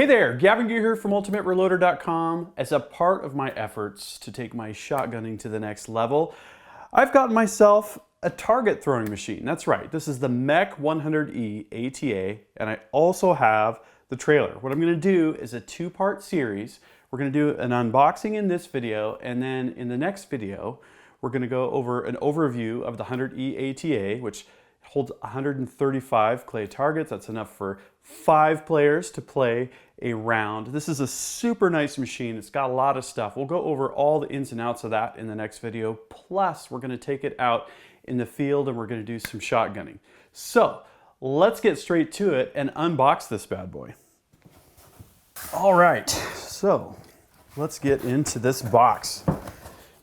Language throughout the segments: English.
Hey there, Gavin Gear here from UltimateReloader.com. As a part of my efforts to take my shotgunning to the next level, I've gotten myself a target throwing machine. That's right, this is the MEC 100E ATA, and I also have the trailer. What I'm going to do is a two-part series. We're going to do an unboxing in this video, and then in the next video, we're going to go over an overview of the 100E ATA, which holds 135 clay targets. That's enough for 5 players to play a round. This is a super nice machine. It's got a lot of stuff. We'll go over all the ins and outs of that in the next video. Plus, we're going to take it out in the field and we're going to do some shotgunning. So let's get straight to it and unbox this bad boy. All right, so let's get into this box.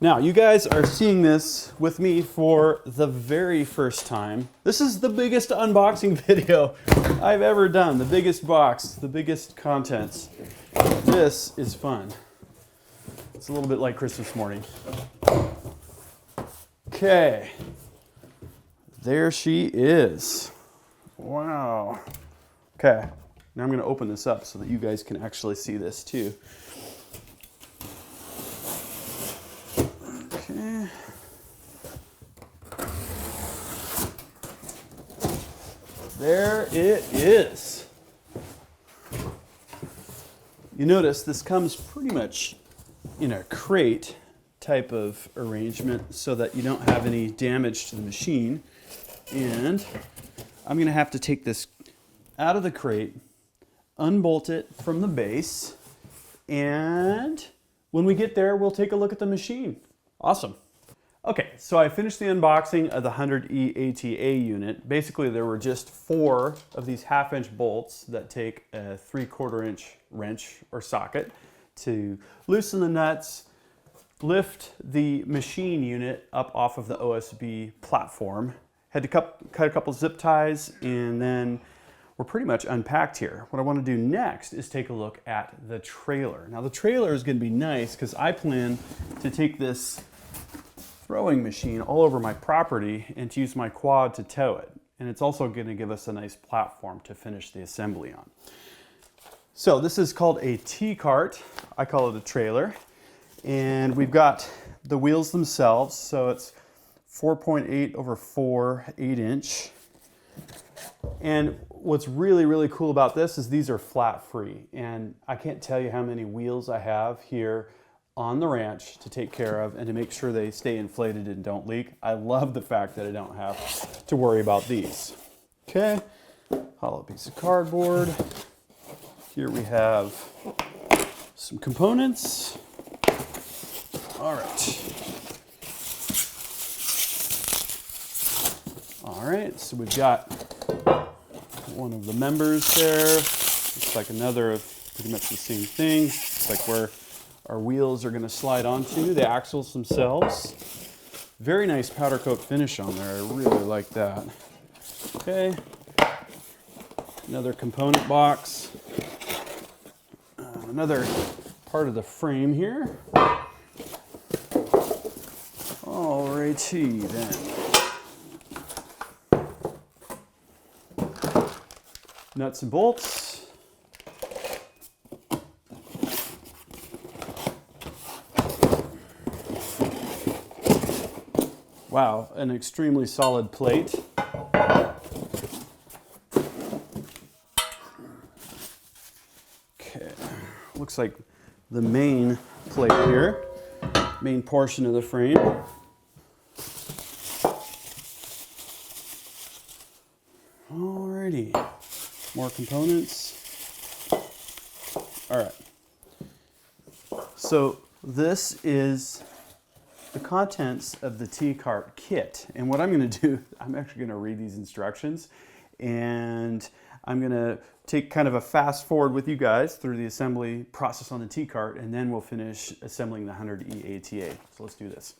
Now, you guys are seeing this with me for the very first time. This is the biggest unboxing video I've ever done. The biggest box, the biggest contents. This is fun. It's a little bit like Christmas morning. Okay. There she is. Wow. Okay. Now I'm going to open this up so that you guys can actually see this too. There it is. You notice this comes pretty much in a crate type of arrangement so that you don't have any damage to the machine. And I'm going to have to take this out of the crate, unbolt it from the base, and when we get there, we'll take a look at the machine. Awesome. Okay, so I finished the unboxing of the 100E ATA unit. Basically, there were just 4 of these 1/2-inch bolts that take a 3/4 inch wrench or socket to loosen the nuts, lift the machine unit up off of the OSB platform. Had to cut a couple zip ties, and then we're pretty much unpacked here. What I want to do next is take a look at the trailer. Now, the trailer is going to be nice because I plan to take this throwing machine all over my property and to use my quad to tow it. And it's also going to give us a nice platform to finish the assembly on. So this is called a T-cart. I call it a trailer. And we've got the wheels themselves. So it's 4.8 over 4, 8-inch. And what's really, really cool about this is these are flat free. And I can't tell you how many wheels I have here on the ranch to take care of and to make sure they stay inflated and don't leak. I love the fact that I don't have to worry about these. Okay, hollow piece of cardboard. Here we have some components. All right, so we've got one of the members there. Looks like another of pretty much the same thing. Looks like where our wheels are going to slide onto, the axles themselves. Very nice powder coat finish on there. I really like that. Okay. Another component box. Another part of the frame here. Alrighty then. Nuts and bolts. Wow, an extremely solid plate. Okay, looks like the main plate here, main portion of the frame. Alrighty, more components. All right, so this is the contents of the T-cart kit. And what I'm going to do, I'm actually going to read these instructions and I'm going to take kind of a fast forward with you guys through the assembly process on the T-cart, and then we'll finish assembling the 100E ATA. So let's do this.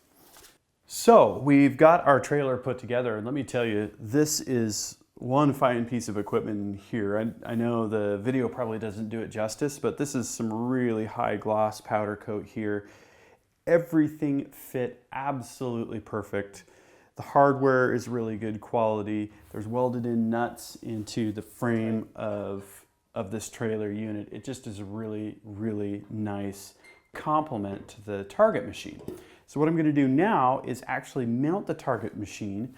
So we've got our trailer put together, and let me tell you, this is one fine piece of equipment here. I know the video probably doesn't do it justice, but this is some really high gloss powder coat here. Everything fit absolutely perfect. The hardware is really good quality. There's welded in nuts into the frame of of this trailer unit. It just is a really, really nice complement to the target machine. So what I'm going to do now is actually mount the target machine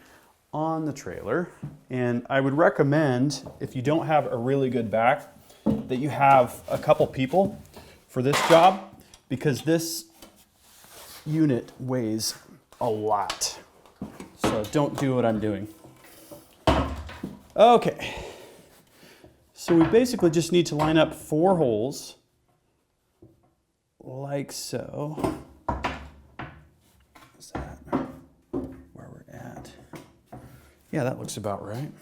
on the trailer. And I would recommend, if you don't have a really good back, that you have a couple people for this job, because this unit weighs a lot. So don't do what I'm doing. Okay. So we basically just need to line up 4 holes like so. Is that where we're at? Yeah, that looks about right.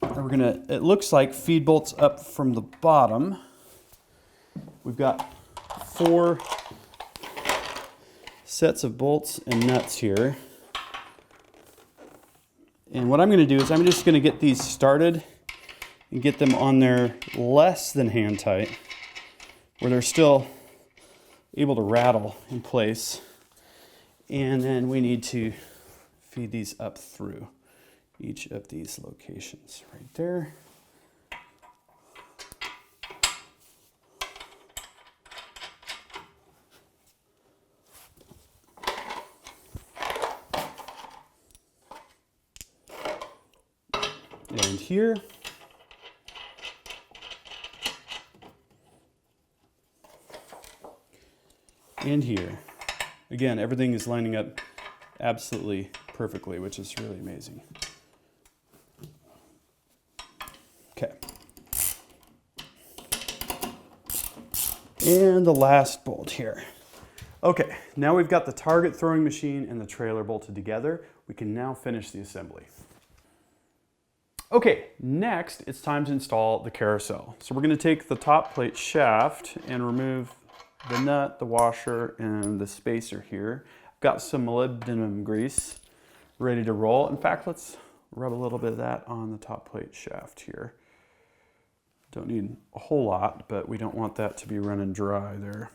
And we're gonna, it looks like feed bolts up from the bottom. We've got 4 sets of bolts and nuts here. And what I'm going to do is I'm just going to get these started and get them on there less than hand tight, where they're still able to rattle in place. And then we need to feed these up through each of these locations right there. And here. And here. Again, everything is lining up absolutely perfectly, which is really amazing. Okay. And the last bolt here. Okay, now we've got the target throwing machine and the trailer bolted together. We can now finish the assembly. Okay, next it's time to install the carousel. So we're going to take the top plate shaft and remove the nut, the washer, and the spacer here. I've got some molybdenum grease ready to roll. In fact, let's rub a little bit of that on the top plate shaft here. Don't need a whole lot, but we don't want that to be running dry there.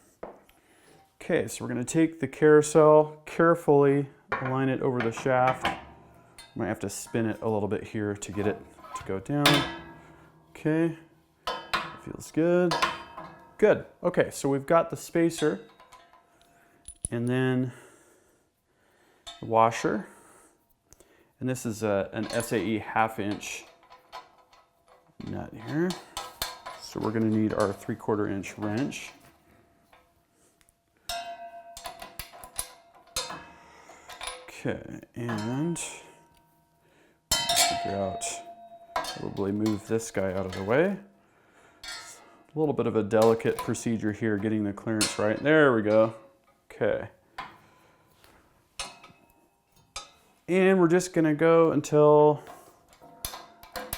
Okay, so we're going to take the carousel, carefully align it over the shaft. Might have to spin it a little bit here to get it to go down. Okay, feels good. Good. Okay, so we've got the spacer and then the washer. And this is an SAE 1/2 inch nut here. So we're going to need our 3/4 inch wrench. Okay, and figure out, probably move this guy out of the way. A little bit of a delicate procedure here, getting the clearance right. There we go. Okay. And we're just gonna go until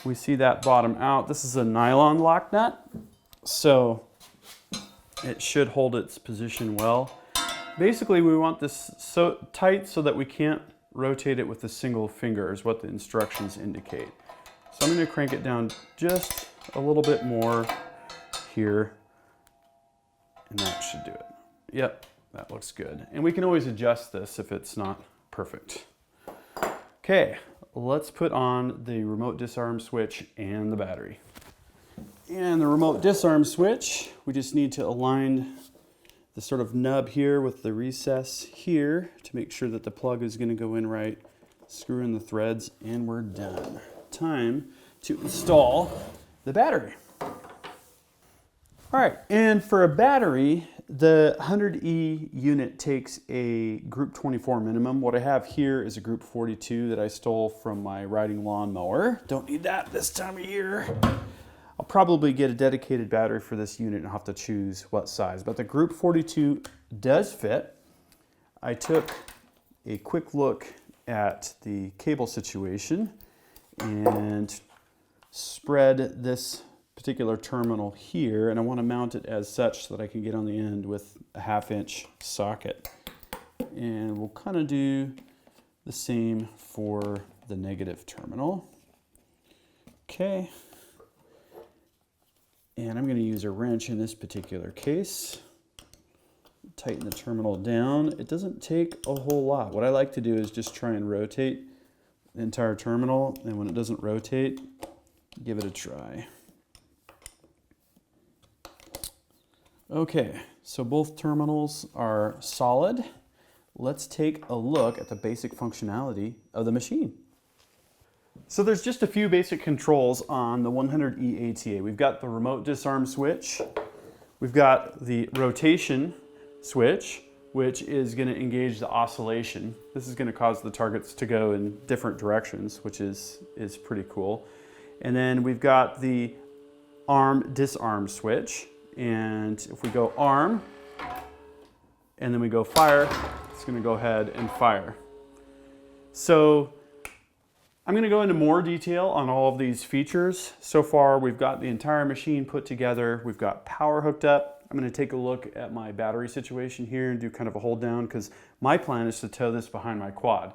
we see that bottom out. This is a nylon lock nut, so it should hold its position well. Basically, we want this so tight so that we can't rotate it with a single finger, is what the instructions indicate. So I'm going to crank it down just a little bit more here, and that should do it. Yep, that looks good. And we can always adjust this if it's not perfect. Okay, let's put on the remote disarm switch and the battery. And the remote disarm switch, we just need to align the sort of nub here with the recess here to make sure that the plug is going to go in right. Screw in the threads and we're done. Time to install the battery. All right, and for a battery, the 100E unit takes a group 24 minimum. What I have here is a group 42 that I stole from my riding lawnmower. Don't need that this time of year. I'll probably get a dedicated battery for this unit and I'll have to choose what size, but the group 42 does fit. I took a quick look at the cable situation and spread this particular terminal here, and I want to mount it as such so that I can get on the end with a 1/2 inch socket. And we'll kind of do the same for the negative terminal. Okay. And I'm going to use a wrench in this particular case. Tighten the terminal down. It doesn't take a whole lot. What I like to do is just try and rotate the entire terminal, and when it doesn't rotate, give it a try. Okay, so both terminals are solid. Let's take a look at the basic functionality of the machine. So there's just a few basic controls on the 100E ATA. We've got the remote disarm switch. We've got the rotation switch, which is going to engage the oscillation. This is going to cause the targets to go in different directions, which is pretty cool. And then we've got the arm disarm switch. And if we go arm, and then we go fire, it's going to go ahead and fire. So I'm going to go into more detail on all of these features. So far, we've got the entire machine put together. We've got power hooked up. I'm going to take a look at my battery situation here and do kind of a hold down, because my plan is to tow this behind my quad.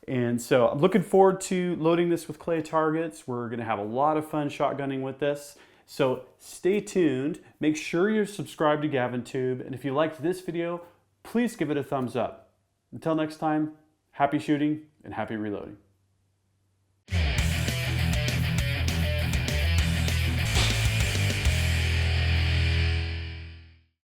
And so I'm looking forward to loading this with clay targets. We're going to have a lot of fun shotgunning with this. So stay tuned. Make sure you're subscribed to GavinTube. And if you liked this video, please give it a thumbs up. Until next time, happy shooting and happy reloading.